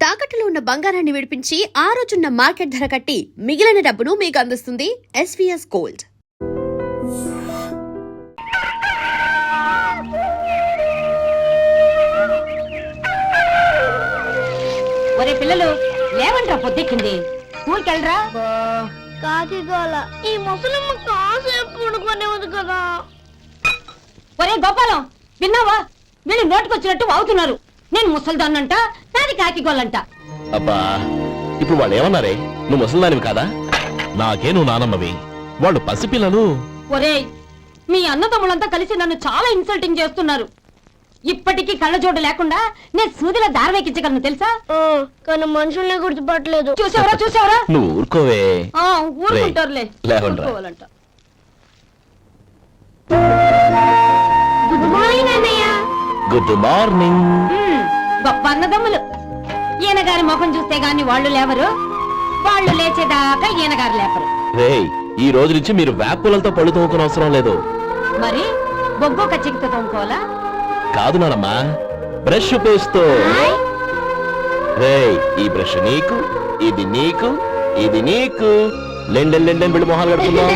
తాకట్టులో ఉన్న బంగారాన్ని విడిపించి ఆ రోజున్న మార్కెట్ ధర కట్టి మిగిలిన డబ్బును మీకు అందిస్తుంది ఎస్వీఎస్ గోల్డ్. ఒరే పిల్లలు లేవంట్రా, పొద్దెక్కింది. స్కూల్కి వెళ్ళరా. కాకిగోల ఈ ముసలమ్మ కాసేపు పడుకునేది కదా. ఒరే గోపాలం, విన్నావా? వీళ్ళు నోటుకొచ్చినట్టు అవుతున్నారు. నేను ముసల్దాన్నంట, నాది కాకిగోలంట. అబ్బా, ఇప్పుడు వాళ్ళు ఏమన్నారే? నువ్వు ముసల్దానివి కాదా? నాకే నువ్వు నానమ్మవి, వాళ్ళు పసిపిల్లలు. ఒరే, మీ అన్నదమ్ములంతా కలిసి నన్ను చాలా ఇన్సల్టింగ్ చేస్తున్నారు. ఇప్పటికీ కళ్ళజోడు లేకుండా నేను సూదిలో దారవేకించగలను తెలుసా? కానీ మనుషుల్ని గుర్తుపట్టలేదు. చూసావరా? నువ్వు ఊరుకోవే. ఊరుకుంటారులే. లేవండ్రా. గుడ్ మార్నింగ్ అన్నయ్య. Good morning. గొప్ప అన్నదమ్ములు. ఈయనగారి ముఖం చూస్తే గాని వాళ్ళు లేవరు, వాళ్ళు లేచేదాకా ఈయనగారు లేపరు. రేయ్, ఈ రోజు నుంచి మీరు వేపులతో పళ్ళు తోముకునే అవసరం లేదు. మరి బొగ్గు కచ్చికితో తోముకోవాలా? కాదు నానమ్మా, బ్రష్ పేస్తో. రేయ్, ఈ బ్రష్ నీకు, ఇది నీకు, ఇది నీకు. లెండెన్ బిళ్ళు మొహాలు కడుతున్నాం.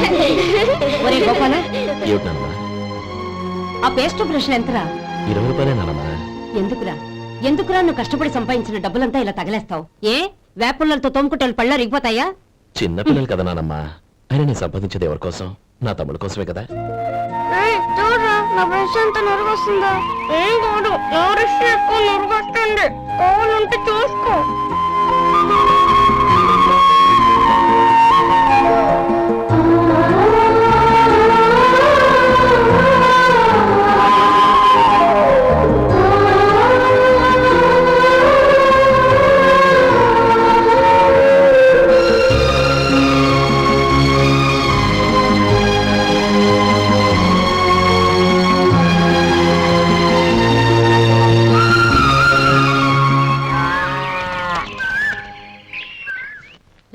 ఒరే గోపాల, ఏమిటమ్మా? ఆ పేస్ట్ బ్రష్ ఎంతరా? 20 రూపాయలే నానమ్మా. ఎందుకురా నువ్వు కష్టపడి సంపాదించిన డబ్బులంతా ఇలా తగలేస్తావు? ఏ వేపుల్లలతో తోముకుంటే పళ్ళ రిగిపోతాయా? చిన్నపిల్లలు కదా నానమ్మా, అయినా నేను సంపాదించేది ఎవరి కోసం? నా తమ్ముడు కోసమే కదా. చూడరా, నా బ్రష్ ఎంత నొరుగొస్తుందా? ఏం కాదు, నా బ్రష్ ఎక్కువ నొరుగొస్తుంది. కావాలంటే చూసుకో.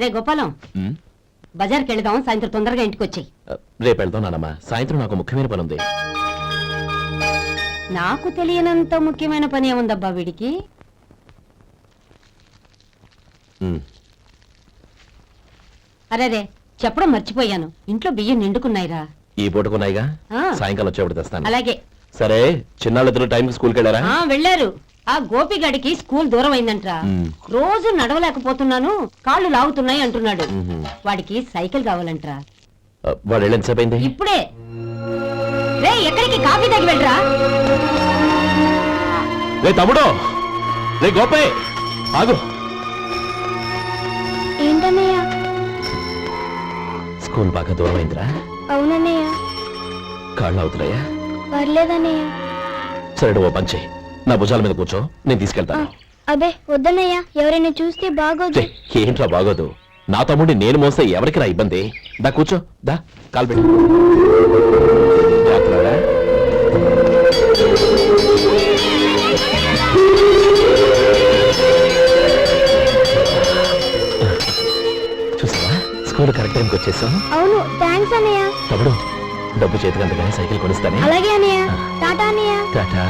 రే గోపాలం, బజార్కి వెళదాం. సాయంత్రం తొందరగా ఇంటికి వచ్చాయి. రేపు వెళ్దాం నానమ్మా. సాయంత్రం నాకు ముఖ్యమైన పని ఉంది. నాకు తెలియనంత ముఖ్యమైన పని ఏముందబ్బా వీడికి? అరే చెప్పడం మర్చిపోయాను, ఇంట్లో బియ్యం నిండుకున్నాయిరా. ఈ పూటకున్నాయిగా, సాయంకాలం వచ్చేప్పుడు తెస్తాను. అలాగే. సరే, చిన్నాళ్ళిద్దరు టైంకి స్కూల్కి వెళ్ళారా? వెళ్ళారు. ఆ గోపిగడికి స్కూల్ దూరం అయిందంట్రా. రోజు నడవలేకపోతున్నాను, కాళ్ళు లాగుతున్నాయి అంటున్నాడు. వాడికి సైకిల్ కావాలంట్రా. వాడు వెళ్ళేంతసేపు అయింది? ఇప్పుడే. రే, ఎక్కడికి? కాఫీ తాగి వెళ్ళరా. రే తమ్ముడు, రే గోపే, ఆగు. ఏంటన్నయ్య? స్కూల్ బాగా దూరం అయిందిరా. అవునన్నయ్య. కాళ్ళు అవుతున్నాయా? పర్లేదన్నయ్య. సరే, ఓ పంచే, నా భుజాల మీద కూర్చో, నేను తీసుకెళ్తాను. అబే వద్దన్నయ్య, ఎవరైనా చూస్తే బాగోదు. ఏంట్రా బాగోదు? నా తమ్ముడిని నేను మోస్తే ఎవరికి రా ఇబ్బంది? దా కూర్చో, దా కాలు పెట్టు. చూసావా, స్కూల్ కరెక్ట్ టైంకి వచ్చేసాం. అవును, థ్యాంక్స్ అన్నయ్య. తమ్ముడు, డబ్బు చేతికి అంతగానే సైకిల్ కొనిస్తానే. అలాగే అన్నయ్య. టాటా అన్నయ్య. టాటా.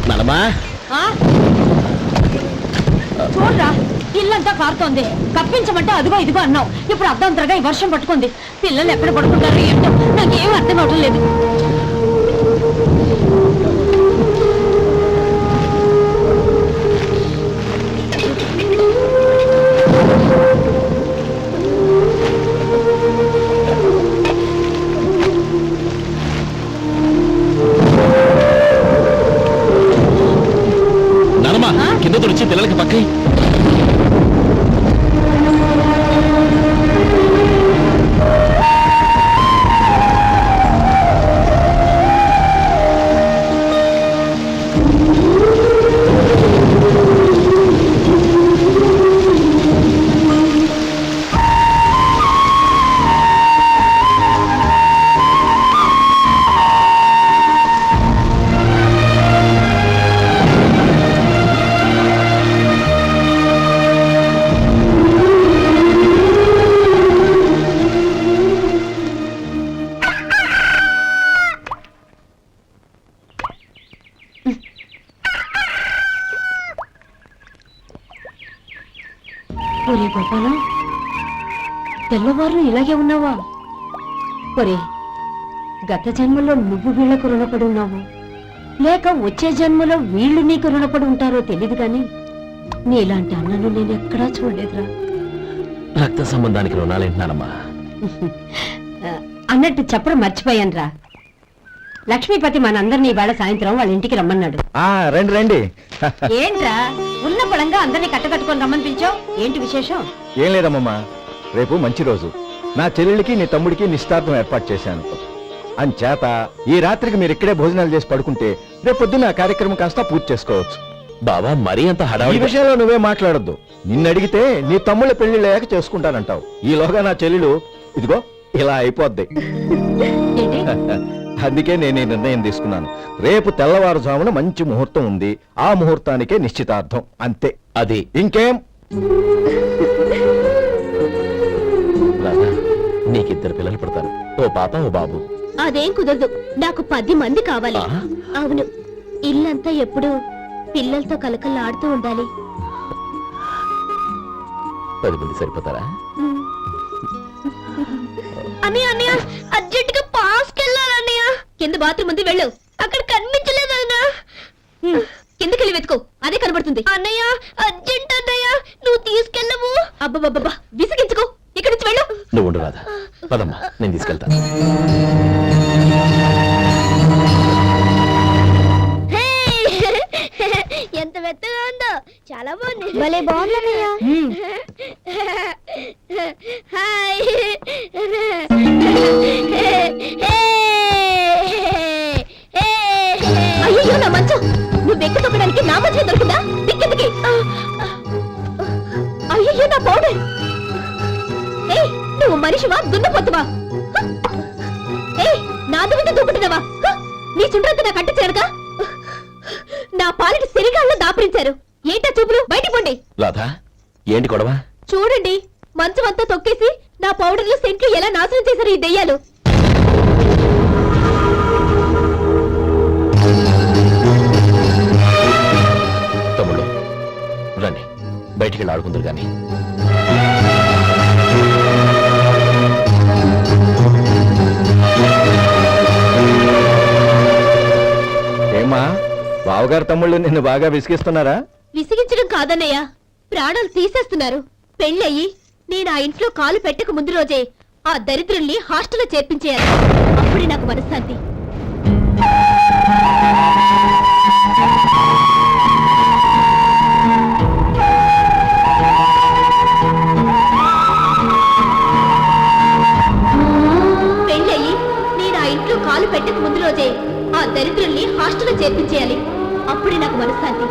నానమ్మా, చూడరా, ఇల్లంతా కారుతోంది. కప్పించమంటే అదిగో ఇదిగో అన్నావు, ఇప్పుడు అర్ధంతరగా ఈ వర్షం పట్టుకుంది. పిల్లలు ఎక్కడ పడుకుంటారు ఏంటో నాకేం అర్థం అవటం లేదు. కింద తుడిచి పిల్లలకి పక్కై. తెల్లవారు ఇలాగే ఉన్నావా? ఒరే, గత జన్మలో నువ్వు వీళ్లకు రుణపడి ఉన్నావు, లేక వచ్చే జన్మలో వీళ్ళు నీకు రుణపడి ఉంటారో తెలీదు గాని నీలాంటి అన్నను నేను ఎక్కడా చూడలేదురా. రక్త సంబంధానికి రుణాలేంటున్నానమ్మా. అన్నట్టు చెప్పడం మర్చిపోయానురా. లక్ష్మీపతి మనందరినీ ఇవాళ సాయంత్రం వాళ్ళ ఇంటికి రమ్మన్నాడు. రండి రండి. ఏంట్రా ఉన్న పడంగా అందరినీ కట్టకట్టుకొని రమ్మని పిలిచావు? ఏంటి విశేషం? ఏం లేదమ్మమ్మా, రేపు మంచి రోజు. నా చెల్లెళ్ళకి నీ తమ్ముడికి నిశ్చితార్థం ఏర్పాటు చేశాను. అంచేత ఈ రాత్రికి మీరు ఇక్కడే భోజనాలు చేసి పడుకుంటే రేపు పొద్దున్న ఆ కార్యక్రమం కాస్త పూర్తి చేసుకోవచ్చు. బావా మరీ అంత ఈ హడావిడి విషయంలో నువ్వే మాట్లాడొద్దు. నిన్ను అడిగితే నీ తమ్ముళ్ళ పెళ్లిళ్ళయ్యాక చేసుకుంటానంటావు. ఈలోగా నా చెల్లెలు ఇదిగో ఇలా అయిపోద్ది. ఏంటి? అందుకే నేను ఈ నిర్ణయం తీసుకున్నాను. రేపు తెల్లవారుజామున మంచి ముహూర్తం ఉంది. ఆ ముహూర్తానికే నిశ్చితార్థం, అంతే. అది ఇంకేం? రాధా, నీకిద్దరు పిల్లలు పుడతారు, ఓ పాప ఓ బాబు. అదేం కుదరదు, నాకు 10 మంది కావాలి. ఆ? అవును, ఇల్లంతా ఎప్పుడు పిల్లలతో కలకల్లాడుతూ ఉండాలి. 10 మంది సరిపోతారా? అన్నయ్య అన్నయ్య, అర్జెంట్ గా పాస్కి వెళ్ళాలన్నయ్య. కింద బాత్రూమ్ ఉంది, వెళ్ళు. అక్కడ కనిపించలేదు అన్నా. కిందకెళ్ళి వెతుకో, అదే కనబడుతుంది. అన్నయ్య అర్జెంట్ అన్నయ్య, నువ్వు తీసుకెళ్ళవు. అబ్బబ్బబ్బా, విసిగించుకో, ఇక్కడి నుంచి వెళ్ళు. నువ్వు ఉండు రాధా, పదమ్మా నేను తీసుకెళ్తాను. ఎంత మెత్తగా ఉందో, చాలా బాగుంది. భలే బాగుందన్నయ్య. హాయ్. అయ్యో నా మంచం, నువ్వు వెక్కి తొక్కడానికి నా మంచం దొరికిందా? దిక్కెందుకి? అయ్యో నా పౌడర్. ఏయ్, నువ్వు మనిషివా దున్నపోతువా? ఏయ్, నా మీద దూకుంటున్నావా? నీ చుండ్రంతా నా కట్ట చేరగా నా పాలిటి శరీరాల్లో దాపరించారు. ఏంటా చూపులు? బయటికి పోండి. రాధా, ఏంటి గొడవ? చూడండి, మంచం అంతా తొక్కేసి నా పౌడర్లు సెంట్లు ఎలా నాశనం చేశారు ఈ దెయ్యాలు. తమ్ముళ్ళు రండి, బయటికి వెళ్ళి ఆడుకుందరు గాని. ఏమా, బావగారు తమ్ముళ్ళు నిన్ను బాగా విసిగిస్తున్నారా? విసిగించడం కాదన్నయ్య, ప్రాణాలు తీసేస్తున్నారు. పెళ్ళయి నేను ఆ ఇంట్లో కాలు పెట్టక ముందు రోజే ఆ దరిద్రుల్ని హాస్టల్లో చేర్పించేయాలి. అప్పుడే నాకు మనశ్శాంతి. పెళ్ళయి నేను ఆ ఇంట్లో కాలు పెట్టక ముందు రోజే ఆ దరిద్రుల్ని హాస్టల్లో చేర్పించేయాలి. అప్పుడే నాకు మనశ్శాంతి.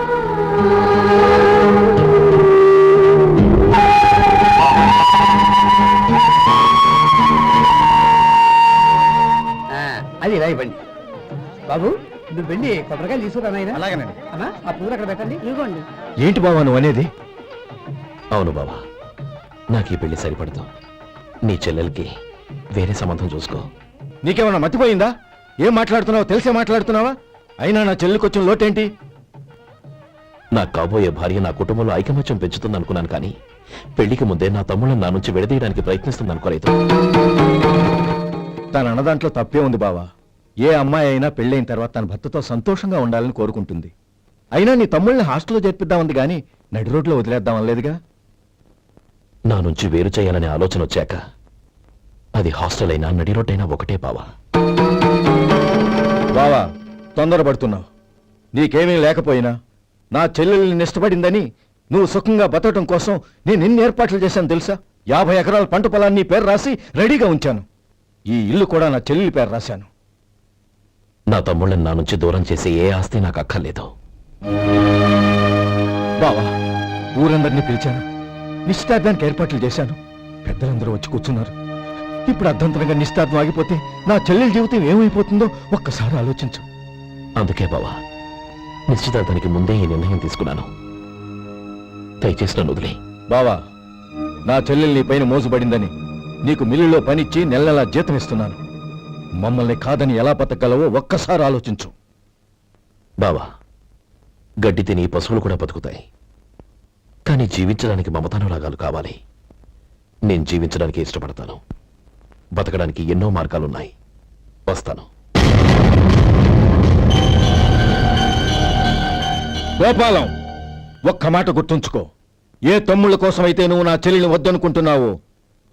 అది ఇలా ఇవ్వండి బాబు. నువ్వు వెళ్ళి కొబ్బరికాయలు తీసుకురా నాయనా. అలాగేనండి. అమ్మా, ఆ పువ్వులు అక్కడ పెట్టండి. ఇవ్వండి. ఏంటి బావా నువ్వు అనేది? అవును బావా, నాకు ఈ పెళ్లి సరిపడదు. నీ చెల్లెలకి వేరే సంబంధం చూసుకో. నీకేమన్నా మతిపోయిందా? ఏం మాట్లాడుతున్నావో తెలిసే మాట్లాడుతున్నావా? అయినా నా చెల్లికి వచ్చిన లోటేంటి? నా కాబోయే భార్య నా కుటుంబంలో ఐకమత్యం పెంచుతుంది అనుకున్నాను, కానీ పెళ్లికి ముందే నా తమ్ముళ్ళని నా నుంచి విడదీయడానికి ప్రయత్నిస్తుంది అనుకోలేదు. తన అన్నదాంట్లో తప్పే ఉంది బావా. ఏ అమ్మాయి అయినా పెళ్ళైన తర్వాత తన భర్తతో సంతోషంగా ఉండాలని కోరుకుంటుంది. అయినా నీ తమ్ముళ్ళని హాస్టల్లో చేర్పిద్దామంది గాని నడి రోడ్లో వదిలేద్దామనలేదుగా. నా నుంచి వేరు చేయాలనే ఆలోచన వచ్చాక అది హాస్టల్ అయినా నడి రోడ్డైనా ఒకటే బావా. బావా, తొందరపడుతున్నావు. నీకేమీ లేకపోయినా నా చెల్లెల్ని ఇష్టపడిందని నువ్వు సుఖంగా బతకటం కోసం నేను ఎన్ని ఏర్పాట్లు చేశాను తెలుసా? 50 ఎకరాల పంట పొలాన్ని నీ పేరు రాసి రెడీగా ఉంచాను. ఈ ఇల్లు కూడా నా చెల్లెలి పేరు రాశాను. నా తమ్ముళ్ళని నా నుంచి దూరం చేసే ఏ ఆస్తి నాకు అక్కర్లేదు. బావా, ఊరందరినీ పిలిచాను, నిశ్చితార్థానికి ఏర్పాట్లు చేశాను. పెద్దలందరూ వచ్చి కూర్చున్నారు. ఇప్పుడు అర్ధంతరంగా నిశ్చితార్థం ఆగిపోతే నా చెల్లెల జీవితం ఏమైపోతుందో ఒక్కసారి ఆలోచించు. అందుకే బావా, నిశ్చితార్థానికి ముందే ఈ నిర్ణయం తీసుకున్నాను. దయచేసి నన్ను వదిలే. బావా, నా చెల్లెలు నీ పైన మోసుబడిందని నీకు మిల్లులో పనిచ్చి నెల నెలా జీతం ఇస్తున్నాను. మమ్మల్ని కాదని ఎలా బతకగలవో ఒక్కసారి ఆలోచించు. బావా, గడ్డి తిని పశువులు కూడా బతుకుతాయి, కానీ జీవించడానికి మమతానురాగాలు కావాలి. నేను జీవించడానికి ఇష్టపడతాను. బతకడానికి ఎన్నో మార్గాలున్నాయి. వస్తాను. గోపాలం, ఒక్క మాట గుర్తుంచుకో. ఏ తమ్ముళ్ళ కోసమైతే నువ్వు నా చెల్లిని వద్దనుకుంటున్నావో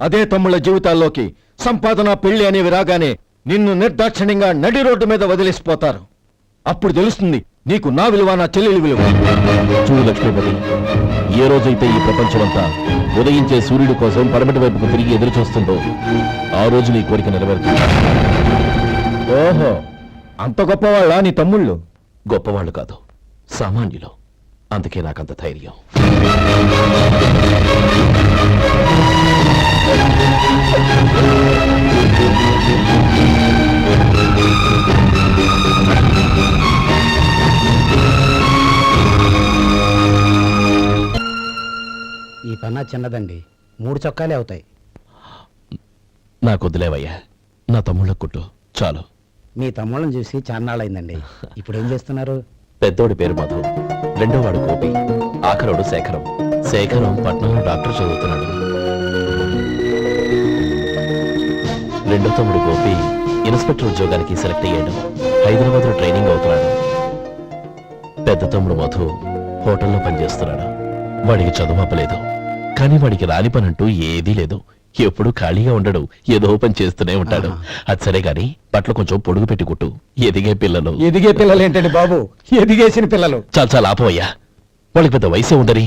అదే తమ్ముళ్ళ జీవితాల్లోకి సంపాదన, పెళ్లి అనేవి రాగానే నిన్ను నిర్దాక్షిణ్యంగా నడి రోడ్డు మీద వదిలేసిపోతారు. అప్పుడు తెలుస్తుంది నీకు నా విలువ, నా చెల్లెలి విలువ. చూడు లక్ష్మీపతి, ఏ రోజైతే ఈ ప్రపంచమంతా ఉదయించే సూర్యుడి కోసం పడమటి వైపుకు తిరిగి ఎదురు చూస్తుందో ఆ రోజు నీ కోరిక నెరవేరుతుంది. ఓహో, అంత గొప్పవాళ్ళ నీ తమ్ముళ్ళు? గొప్పవాళ్ళు కాదు, సామాన్యులు. అందుకే నాకంత ధైర్యం. ఈ పన్నా చిన్నదండి, 3 చొక్కాలే అవుతాయి. నాకు వదిలేవయ్యా, నా తమ్ముళ్ళ కుట్టు చాలు. మీ తమ్ముళ్ళని చూసి చాన్నాళ్ళైందండి. ఇప్పుడు ఏం చేస్తున్నారు? పెద్దోడి పేరు మధు, రెండోవాడు గోపి, ఆఖరోడు శేఖరం. శేఖరం పట్నంలో డాక్టర్ చదువుతున్నాడు. రెండో తమ్ముడు గోపి ఇన్స్పెక్టర్ ఉద్యోగానికి సెలెక్ట్ అయ్యాడు. హైదరాబాద్ లో ట్రైనింగ్ అవుతున్నాడు. పెద్ద తమ్ముడు మధు హోటల్లో పనిచేస్తున్నాడు. వాడికి చదువు అప్పలేదు, కానీ వాడికి రాని పని అంటూ ఏదీ లేదు. ఎప్పుడు ఖాళీగా ఉండడు, ఏదో పని చేస్తూనే ఉంటాడు. అది సరే గాని బట్టలు కొంచెం పొడుగు పెట్టి కుట్టు. ఎదిగే పిల్లలు. ఎదిగే పిల్లలు ఏంటండి బాబు, ఎదిగేసిన పిల్లలు. చాలా ఆపవయ్యా, వాళ్ళకి పెద్ద వయసే ఉండని.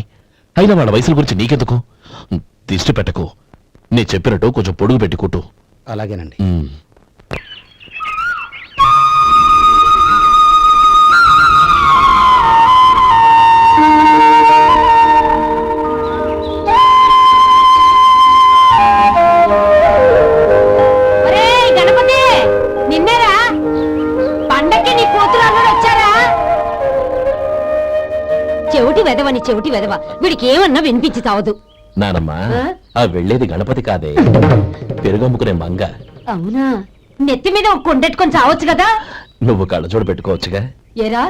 అయినా వాళ్ళ వయసుల గురించి నీకెందుకు? దిష్టి పెట్టకు. నేను చెప్పినట్టు కొంచెం పొడుగు పెట్టి కుట్టు. అలాగేనండి. గణపతి, నిన్నేరా? పండక్కి నీ కూతురు అల్లుడు వచ్చారా? చెవిటి వెదవని చెవిటి వెదవ, వీడికి ఏమన్నా వినిపించి తావదు. నానమ్మా, ఆ వెళ్ళేది గణపతి కాదే, పెరుగమ్ముకునే మంగ. అవునా? నెత్తి మీద ఒక కొండెట్టుకొని చావచ్చు కదా. నువ్వు కళ్ళజోడు పెట్టుకోవచ్చుగా. ఏరా,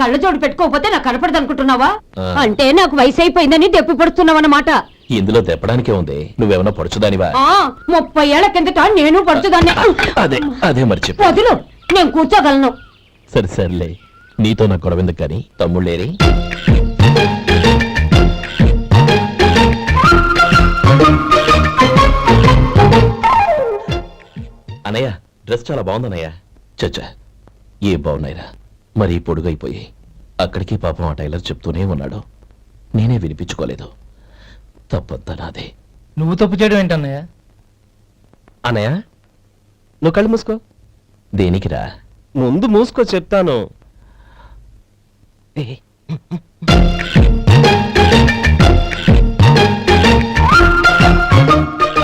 కళ్ళజోడు పెట్టుకోకపోతే నాకు కనపడదు అనుకుంటున్నావా? ఆ. అంటే నాకు వయసు అయిపోయిందని దెప్పి పడుతున్నావన్నమాట. ఇందులో దెప్పడానికే ఉంది. నువ్వేమన్నా పడుచుదానివా? 30 ఏళ్ల కిందట నేను పడుతుందాన్ని. అదే అదే మరి చెప్పు. వదులు, నేను కూర్చోగలను. సరే సర్లే, నీతో నాకు గొడవెందుకు కానీ. తమ్ముళ్ళేరి? అనయ్య, డ్రెస్ చాలా బాగుందన్నయ్య. చచ్చా, ఏ బాగున్నాయిరా, మరీ పొడుగైపోయి. అక్కడికి పాపం ఆ టైలర్ చెప్తూనే ఉన్నాడు, నేనే వినిపించుకోలేదు. తప్పంతా నాదే. నువ్వు తప్పు చేయడం ఏంటన్నయ్య? అనయ్య, నువ్వు కళ్ళు మూసుకో. దేనికిరా? ముందు మూసుకో చెప్తాను.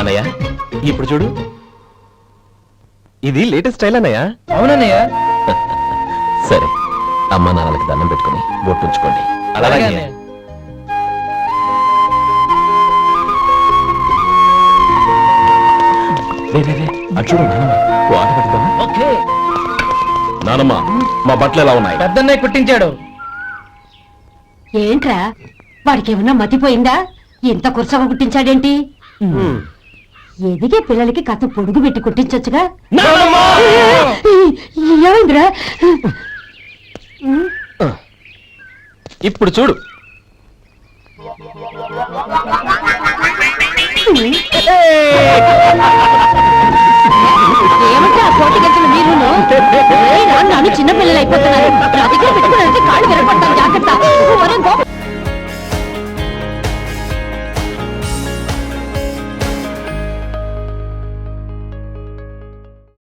అనయ్య, ఇప్పుడు చూడు. ఇది లేటెస్ట్ స్టైల్ అన్నయ్య. అవునన్నయ్య. సరే, అమ్మా నాన్నలకి దండం పెట్టుకుని బొట్టుంచుకోండి. అలాగే అన్నయ్య. అటు చూడు నానమ్మ, ఓ ఆట పెడతాను. ఓకే. నానమ్మ, మా బట్టలు ఎలా ఉన్నాయి? పెద్దన్నయ్య కుట్టించాడు. ఏంట్రా, వాడికి ఏమన్నా మతిపోయిందా? ఇంత కుర్చగా కుట్టించాడేంటి? ఎదిగే పిల్లలకి కథ పొడుగు పెట్టి కుట్టించొచ్చుగా. ఏమైందిరా? ఇప్పుడు చూడు. ఏమంటే ఆ కోటి గంటలు మీరు నన్ను చిన్న పిల్లలు అయిపోతున్నారు. నా దగ్గర పెట్టుకున్నారంటే కాళ్ళు విరగొడతాను, జాగ్రత్త. ఒరే గోప,